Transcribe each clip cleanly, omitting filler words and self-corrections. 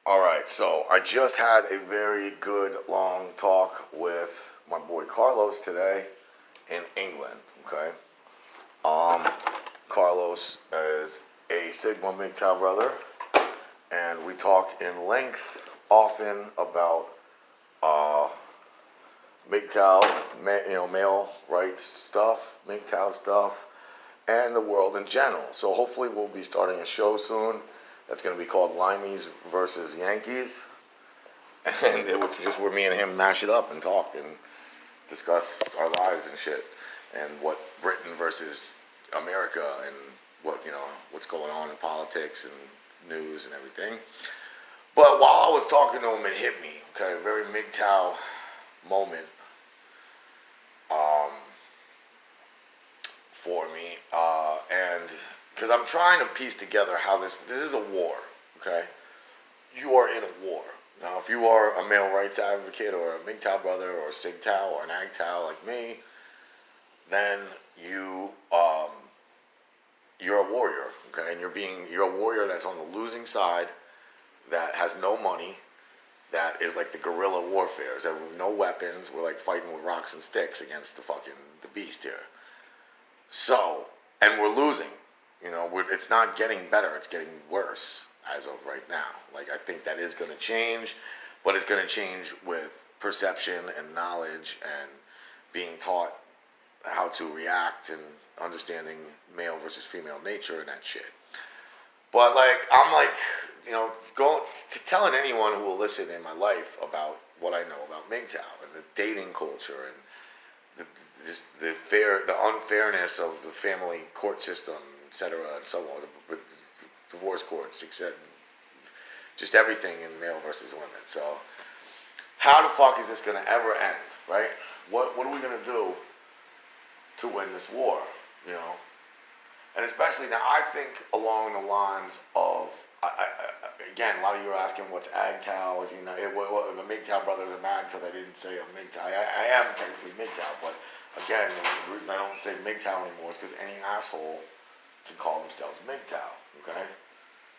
All right, so I just had a very good long talk with my boy Carlos today in England. Okay, Carlos is a Sigma Mgtow brother, and we talk in length often about Mgtow, male rights stuff, Mgtow stuff, and the world in general. So hopefully we'll be starting a show soon that's going to be called Limeys versus Yankees. And it was just where me and him mash it up and talk and discuss our lives and shit, and what Britain versus America, and what's going on in politics and news and everything. But while I was talking to him, it hit me. Okay, a very Mgtow moment for me, and because I'm trying to piece together how this is a war. Okay, you are in a war. Now, if you are a male rights advocate or a Mgtow brother or a Sgtow or an Agtow like me, then you're a warrior, okay? And you're a warrior that's on the losing side, that has no money, that is like the guerrilla warfare. That with no weapons, we're like fighting with rocks and sticks against the beast here. So, and we're losing. It's not getting better, it's getting worse as of right now. Like, I think that is going to change, but it's going to change with perception and knowledge and being taught how to react and understanding male versus female nature and that shit. But I'm going to telling anyone who will listen in my life about what I know about Mgtow and the dating culture and the unfairness of the family court system, etc., and so on, the divorce courts, etc., just everything in male versus women. So, how the fuck is this gonna ever end, right? What are we gonna do to win this war, And especially now, I think along the lines of, again, a lot of you are asking what's Agtow. Is he not? The Mgtow brothers are mad because I didn't say I'm Mgtow. I am technically Mgtow, but again, the reason I don't say Mgtow anymore is because any asshole can call themselves Mgtow. Okay,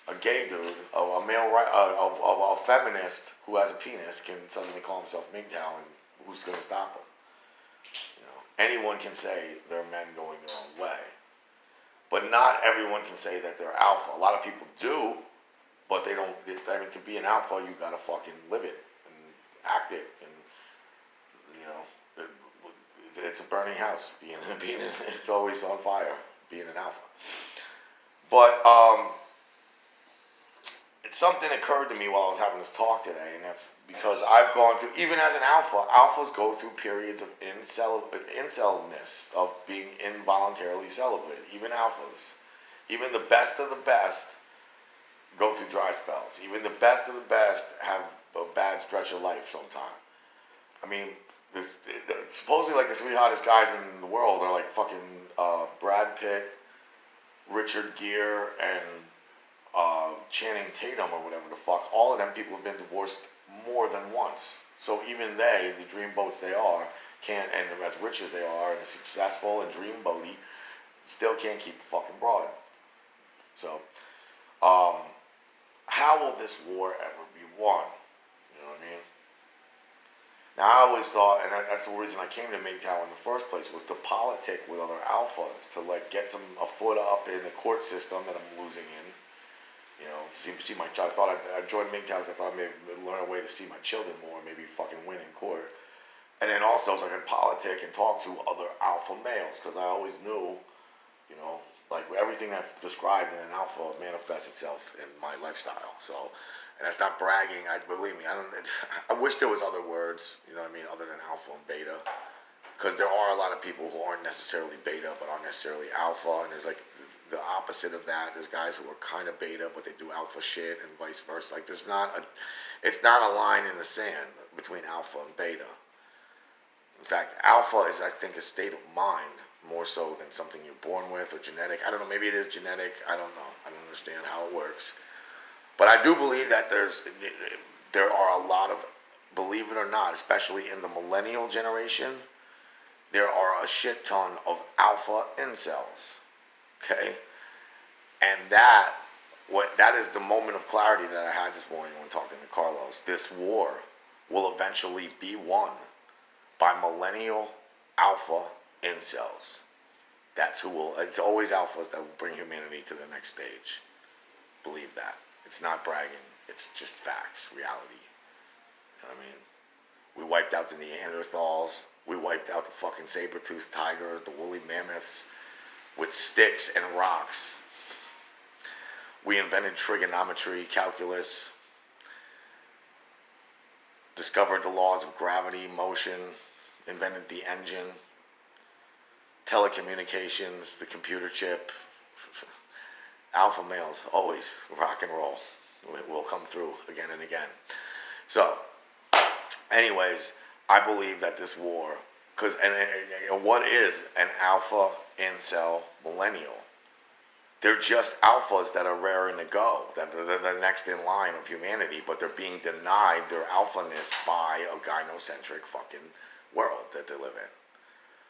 a gay dude, a male, a feminist who has a penis can suddenly call himself Mgtow, and who's going to stop him? Anyone can say they're men going their own way. But not everyone can say that they're alpha. A lot of people do, but they don't. To be an alpha, you gotta fucking live it and act it, and it's a burning house. It's always on fire. Being an alpha, but it's something occurred to me while I was having this talk today, and that's because I've gone through, even as an alpha, alphas go through periods of incelness, of being involuntarily celibate. Even alphas, even the best of the best, go through dry spells. Even the best of the best have a bad stretch of life sometime. I mean, supposedly the three hottest guys in the world are fucking Brad Pitt, Richard Gere, and Channing Tatum, or whatever the fuck. All of them people have been divorced more than once. So even they, the dreamboats they are, can't, and as rich as they are, and as successful and dreamboaty, still can't keep a fucking broad. So, how will this war ever be won? You know what I mean? Now, I always thought, and that's the reason I came to Mgtow in the first place, was to politic with other alphas, to get a foot up in the court system that I'm losing in. See my child. I thought I joined Mgtow because I thought I'd maybe learn a way to see my children more, maybe fucking win in court. And then also so I could politic and talk to other alpha males, because I always knew, everything that's described in an alpha manifests itself in my lifestyle. So, and that's not bragging. Believe me, I wish there was other words, other than alpha and beta. Because there are a lot of people who aren't necessarily beta, but aren't necessarily alpha, and there's the opposite of that. There's guys who are kind of beta, but they do alpha shit, and vice versa. It's not a line in the sand between alpha and beta. In fact, alpha is, I think, a state of mind more so than something you're born with or genetic. I don't know. Maybe it is genetic. I don't know. I don't understand how it works. But I do believe that there are a lot of, believe it or not, especially in the millennial generation, there are a shit ton of alpha incelz, okay? And that that is the moment of clarity that I had this morning when talking to Carlos. This war will eventually be won by millennial alpha incelz. That's who will. It's always alphas that will bring humanity to the next stage. Believe that. It's not bragging. It's just facts, reality. You know what I mean? We wiped out the Neanderthals. We wiped out the fucking saber-toothed tiger, the woolly mammoths, with sticks and rocks. We invented trigonometry, calculus, discovered the laws of gravity, motion, invented the engine, telecommunications, the computer chip. Alpha males, always rock and roll. Will come through again and again. So, anyways, I believe that this war, and what is an alpha incel millennial? They're just alphas that are raring to go, that are the next in line of humanity, but they're being denied their alphaness by a gynocentric fucking world that they live in.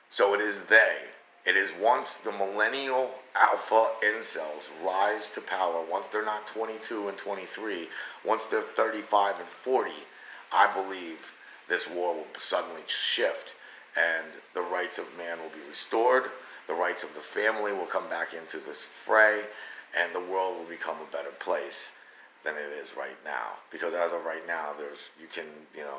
So it is they. It is once the millennial alpha incels rise to power, once they're not 22 and 23, once they're 35 and 40, I believe this war will suddenly shift and the rights of man will be restored, the rights of the family will come back into this fray, and the world will become a better place than it is right now. Because as of right now,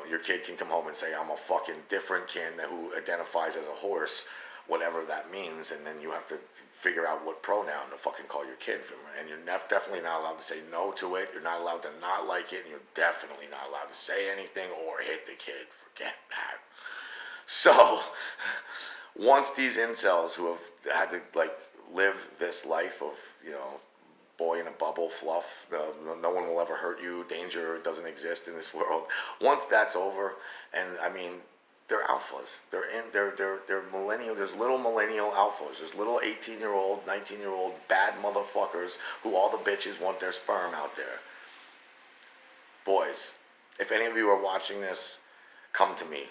your kid can come home and say, I'm a fucking different kin who identifies as a horse, whatever that means, and then you have to figure out what pronoun to fucking call your kid from. And you're definitely not allowed to say no to it, you're not allowed to not like it, and you're definitely not allowed to say anything or hit the kid. Forget that. So, once these incels who have had to live this life of, boy in a bubble, fluff, no one will ever hurt you, danger doesn't exist in this world. Once that's over, and I mean, they're alphas. They're millennial. There's little millennial alphas. There's little 18-year-old, 19-year-old bad motherfuckers who all the bitches want their sperm out there. Boys, if any of you are watching this, come to me.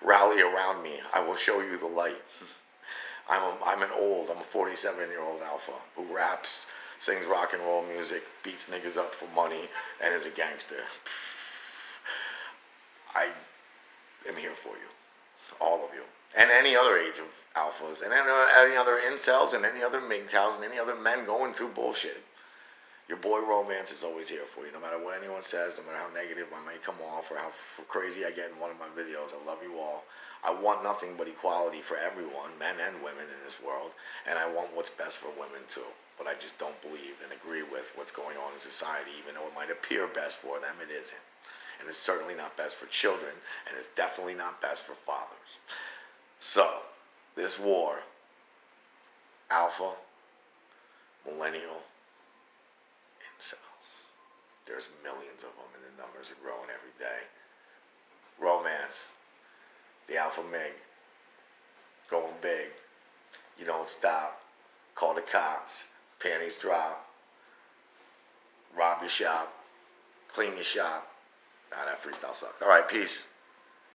Rally around me. I will show you the light. I'm a 47-year-old alpha who raps, sings rock and roll music, beats niggas up for money, and is a gangster. I am here for you. All of you. And any other age of alphas, and any other incels, and any other Mgtows, and any other men going through bullshit. Your boy Romantz is always here for you, no matter what anyone says, no matter how negative I may come off, or how crazy I get in one of my videos. I love you all. I want nothing but equality for everyone, men and women in this world, and I want what's best for women too. But I just don't believe and agree with what's going on in society, even though it might appear best for them, it isn't. And it's certainly not best for children, and it's definitely not best for fathers. So, this war, alpha, millennial, incels. There's millions of them, and the numbers are growing every day. Romantz, the alpha Mig, going big. You don't stop. Call the cops. Panties drop. Rob your shop. Clean your shop. Nah, that freestyle sucked. All right, peace.